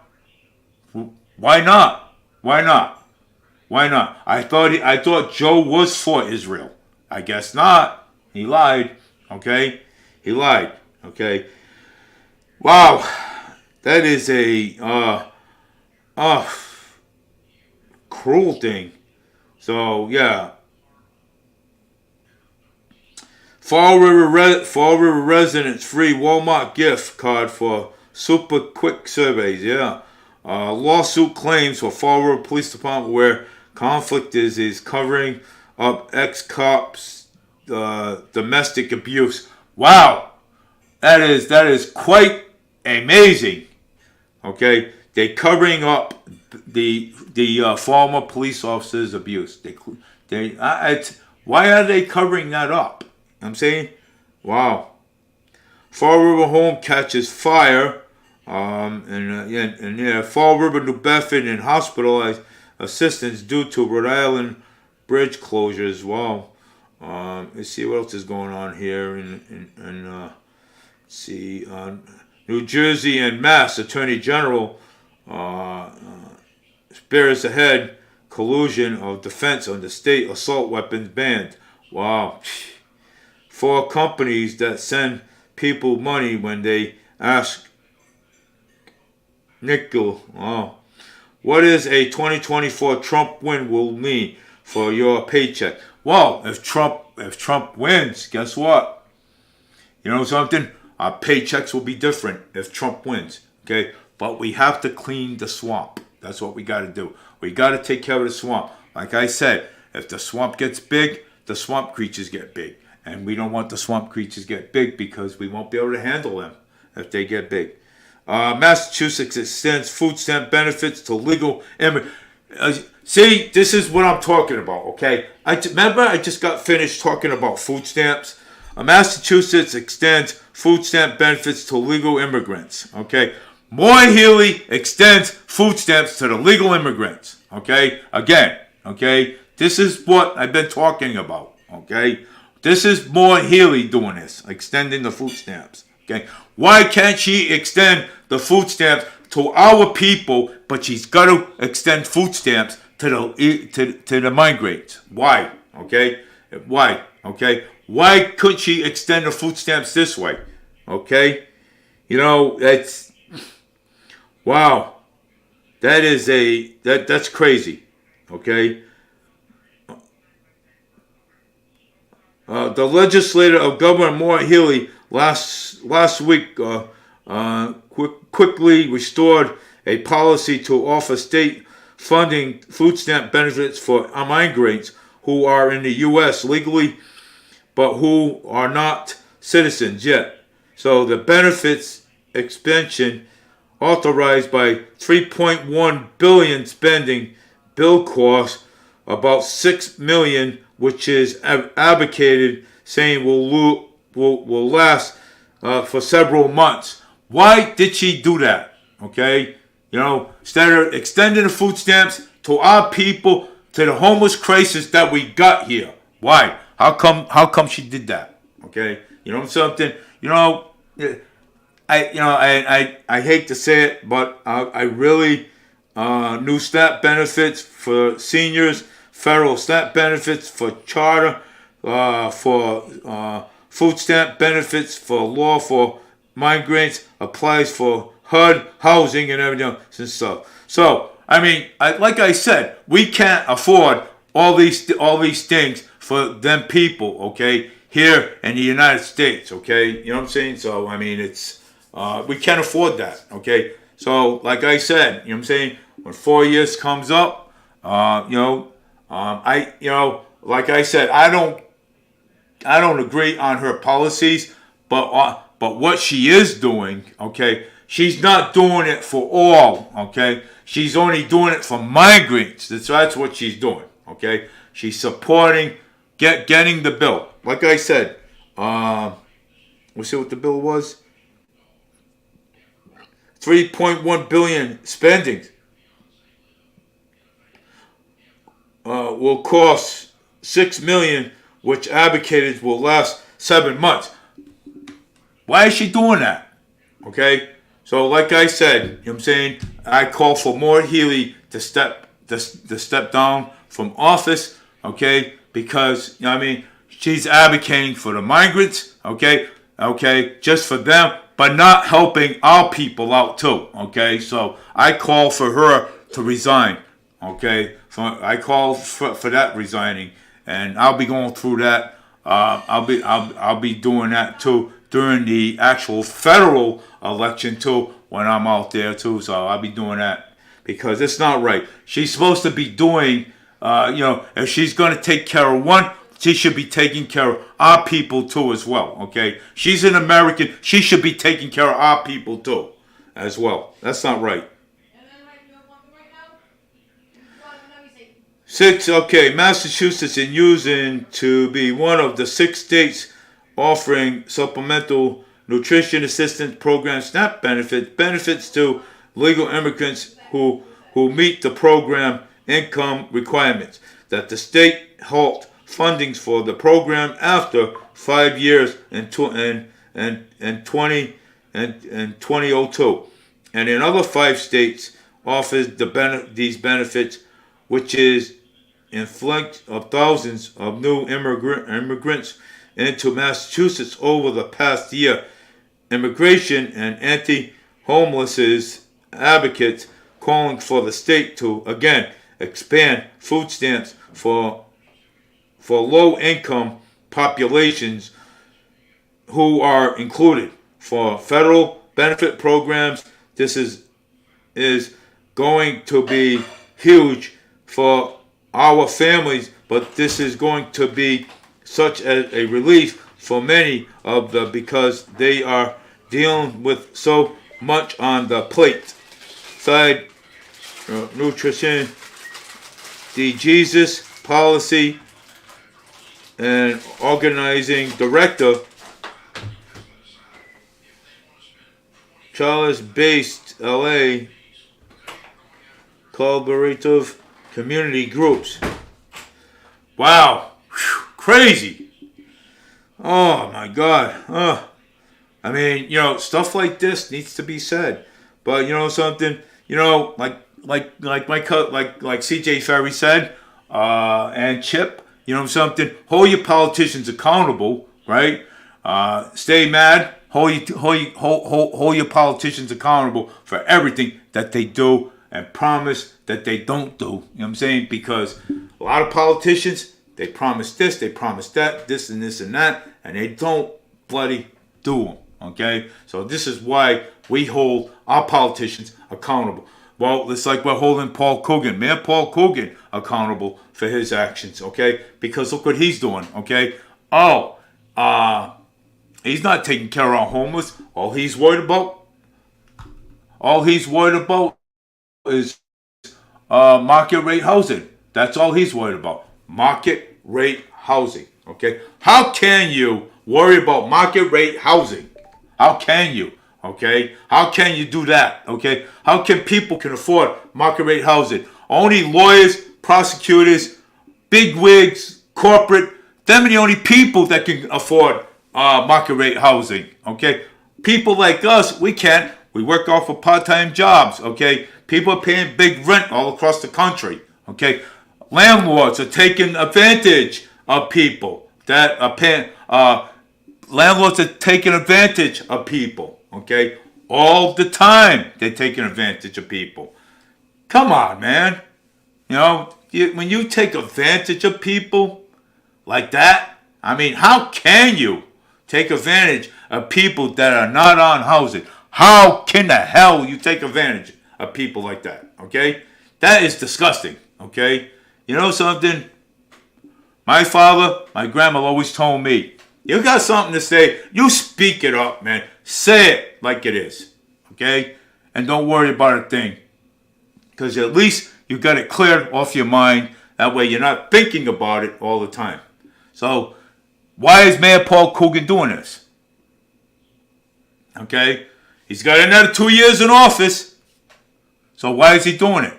Why not? Why not? Why not? I thought Joe was for Israel. I guess not. He lied. Okay, he lied. Okay. Wow, that is a cruel thing. So yeah. Fall River residents free Walmart gift card for super quick surveys. Yeah. Lawsuit claims for Fall River Police Department where conflict is covering up ex-cops domestic abuse. Wow. That is quite amazing. Okay. They covering up the former police officers' abuse. Why are they covering that up? I'm saying, wow. Fall River home catches fire, and Fall River, New Bedford, and hospitalized assistance due to Rhode Island bridge closures. Wow. Let's see what else is going on here. New Jersey and Mass Attorney General spears ahead collusion of defense on the state assault weapons banned. Wow. 4 companies that send people money when they ask nickel. Wow. What is a 2024 Trump win will mean for your paycheck? Well, if Trump wins, guess what? You know something? Our paychecks will be different if Trump wins. Okay? But we have to clean the swamp. That's what we got to do. We got to take care of the swamp. Like I said, if the swamp gets big, the swamp creatures get big. And we don't want the swamp creatures get big because we won't be able to handle them if they get big. Massachusetts extends food stamp benefits to legal immigrants. See, this is what I'm talking about, okay? Remember I just got finished talking about food stamps? Massachusetts extends food stamp benefits to legal immigrants, okay? Maura Healey extends food stamps to the legal immigrants, okay? Again, okay? This is what I've been talking about, okay? This is Maura Healey doing this, extending the food stamps. Okay, why can't she extend the food stamps to our people, but she's got to extend food stamps to the migrants? Why? Okay, why? Okay, why couldn't she extend the food stamps this way? Okay, that's wow. That's crazy. Okay. The legislator of Governor Maura Healey last week quickly restored a policy to offer state funding food stamp benefits for migrants who are in the U.S. legally but who are not citizens yet. So the benefits expansion authorized by $3.1 billion spending bill costs about $6 million, which is advocated, saying will last for several months. Why did she do that? Okay, instead of extending the food stamps to our people, to the homeless crisis that we got here. Why? How come? How come she did that? Okay, something. I hate to say it, but I really new SNAP benefits for seniors, federal SNAP benefits for charter, for food stamp benefits for law for migrants applies for HUD housing and everything else and stuff. So like I said, we can't afford all these things for them people. Okay, here in the United States. Okay, you know what I'm saying? So it's we can't afford that. Okay, so like I said, what I'm saying, when 4 years comes up, like I said, I don't agree on her policies, but what she is doing, okay, she's not doing it for all, okay, she's only doing it for migrants. That's what she's doing, okay. She's supporting getting the bill. Like I said, we'll see what the bill was. 3.1 billion spending will cost 6 million, which advocated will last 7 months. Why is she doing that? Okay, so like I said, what I'm saying, I call for Maura Healey to step down from office. Okay, because she's advocating for the migrants. Okay, just for them, but not helping our people out too. Okay, so I call for her to resign. Okay, so I call for that resigning, and I'll be going through that. I'll be doing that too during the actual federal election too, when I'm out there too. So I'll be doing that because it's not right. She's supposed to be doing, if she's going to take care of one, she should be taking care of our people too as well. Okay, she's an American. She should be taking care of our people too, as well. That's not right. Six, okay, Massachusetts is using to be one of the 6 states offering supplemental nutrition assistance program SNAP benefits to legal immigrants who meet the program income requirements. That the state halt fundings for the program after 5 years in 2002, and in other 5 states offers these benefits, which is influx of thousands of new immigrants into Massachusetts over the past year. Immigration and anti-homelessness advocates calling for the state to again expand food stamps for low-income populations who are included for federal benefit programs. This is going to be huge for our families, but this is going to be such a relief for many of because they are dealing with so much on the plate. Side nutrition, the Jesus policy and organizing director, Charles-based LA collaborative community groups. Wow, crazy. Oh my God. Stuff like this needs to be said. But something, like CJ Ferry said, and Chip, something, hold your politicians accountable, right? Stay mad, hold your politicians accountable for everything that they do and promise that they don't do. You know what I'm saying? Because a lot of politicians, they promise this, they promise that, this and this and that, and they don't bloody do them. Okay? So this is why we hold our politicians accountable. Well, it's like we're holding Mayor Paul Coogan accountable for his actions, okay? Because look what he's doing, okay? He's not taking care of our homeless. All he's worried about is market rate housing. That's all he's worried about. Market rate housing, okay? How can you worry about market rate housing? How can you? Okay? How can you do that? Okay? How can people can afford market rate housing? Only lawyers, prosecutors, big wigs, corporate, them are the only people that can afford market rate housing. Okay? People like us, we can't. We work off of part-time jobs. Okay? People are paying big rent all across the country. Okay? Landlords are taking advantage of people that are paying. Landlords are taking advantage of people. Okay? All the time they're taking advantage of people. Come on, man. When you take advantage of people like that, I mean, how can you take advantage of people that are not on housing? How can the hell you take advantage of people like that? Okay? That is disgusting. Okay? You know something? My father, my grandma always told me, you got something to say, you speak it up, man. Say it like it is. Okay? And don't worry about a thing. Because at least you got it cleared off your mind. That way you're not thinking about it all the time. So, why is Mayor Paul Coogan doing this? Okay? He's got another 2 years in office. So why is he doing it?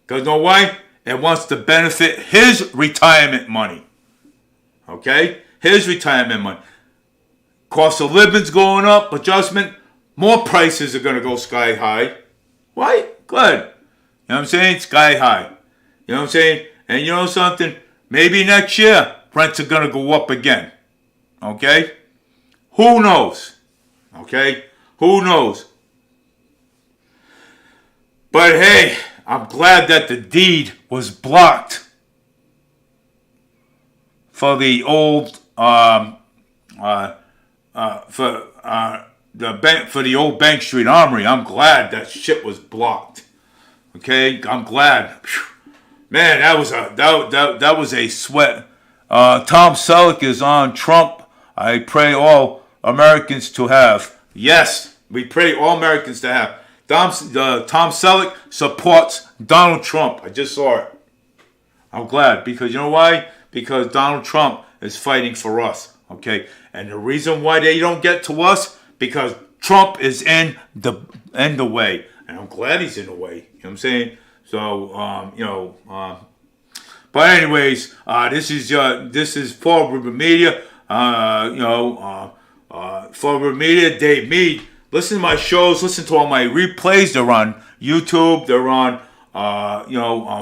Because you know why? It wants to benefit his retirement money. Okay? His retirement money. Cost of living's going up, adjustment. More prices are going to go sky high. Right? Good. You know what I'm saying? Sky high. You know what I'm saying? And you know something? Maybe next year, rents are going to go up again. Okay? Who knows? Okay? Who knows? But hey, I'm glad that the deed was blocked for the old for the old Bank Street Armory. I'm glad that shit was blocked. Okay, I'm glad. Man, that was a sweat. Tom Selleck is on Trump. I pray all Americans to have. Yes, we pray all Americans to have. Tom Selleck supports Donald Trump. I just saw it. I'm glad because you know why? Because Donald Trump is fighting for us. Okay, and the reason why they don't get to us because Trump is in the way, and I'm glad he's in the way. You know what I'm saying? So but anyways, this is Fall River Media. Fall River Media, Dave Mead. Listen to my shows. Listen to all my replays. They're on YouTube. They're on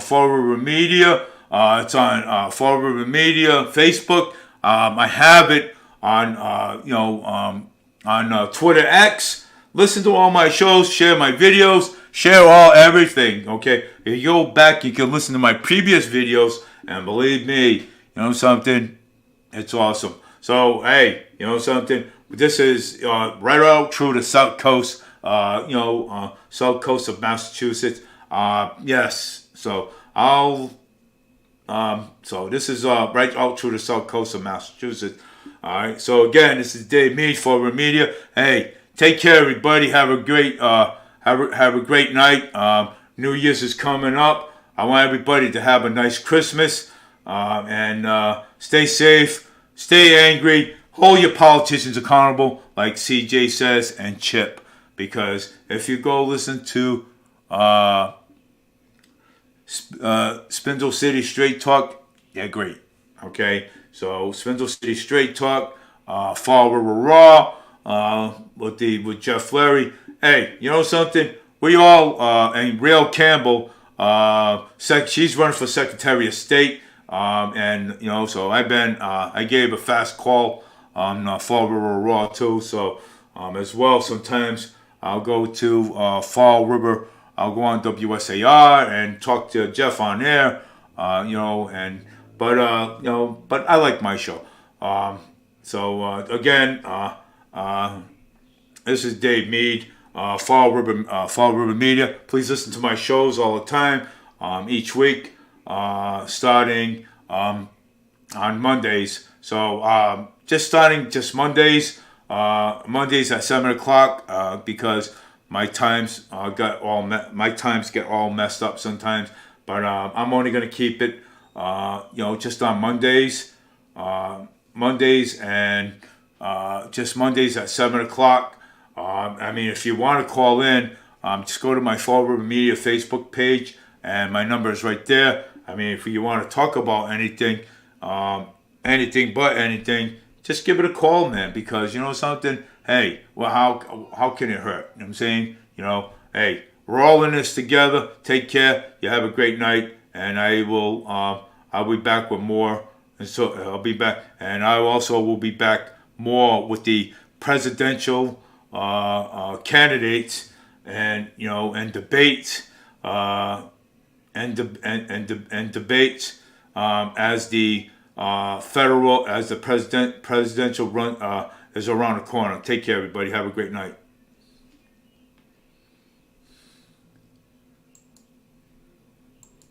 Fall River Media. It's on Fall River Media Facebook. I have it on Twitter X. Listen to all my shows. Share my videos. Share everything. Okay. If you go back, you can listen to my previous videos, and believe me, you know something, it's awesome. So hey, you know something. This is right out through the south coast. South coast of Massachusetts. Yes. So So this is right out through the south coast of Massachusetts. All right. So again, this is Dave Mead for River Media. Hey, take care, everybody. Have a great have a great night. New Year's is coming up. I want everybody to have a nice Christmas and stay safe, stay angry, hold your politicians accountable, like CJ says, and Chip. Because if you go listen to Spindle City Straight Talk, they're great. Okay, so Spindle City Straight Talk, Fall River Raw, with Jeff Larry. Hey, you know something? We all and Rail Campbell, she's running for Secretary of State, and so I gave a fast call on Fall River Raw too. So as well, sometimes I'll go to Fall River. I'll go on WSAR and talk to Jeff on there, but I like my show. This is Dave Mead, Fall River Media. Please listen to my shows all the time, each week, starting on Mondays. So just Mondays, Mondays at 7:00, because my times get all messed up sometimes, but I'm only gonna keep it, just on Mondays, and just Mondays at 7:00. I mean, if you want to call in, just go to my Fall River Media Facebook page, and my number is right there. I mean, if you want to talk about anything, anything but anything, just give it a call, man. Because you know something. Hey, well, how can it hurt? You know what I'm saying? You know, hey, we're all in this together. Take care. You have a great night, and I will. I'll be back with more, and so I'll be back, and I also will be back more with the presidential candidates, and you know, and debates, and debates as the presidential run is around the corner. Take care, everybody. Have a great night.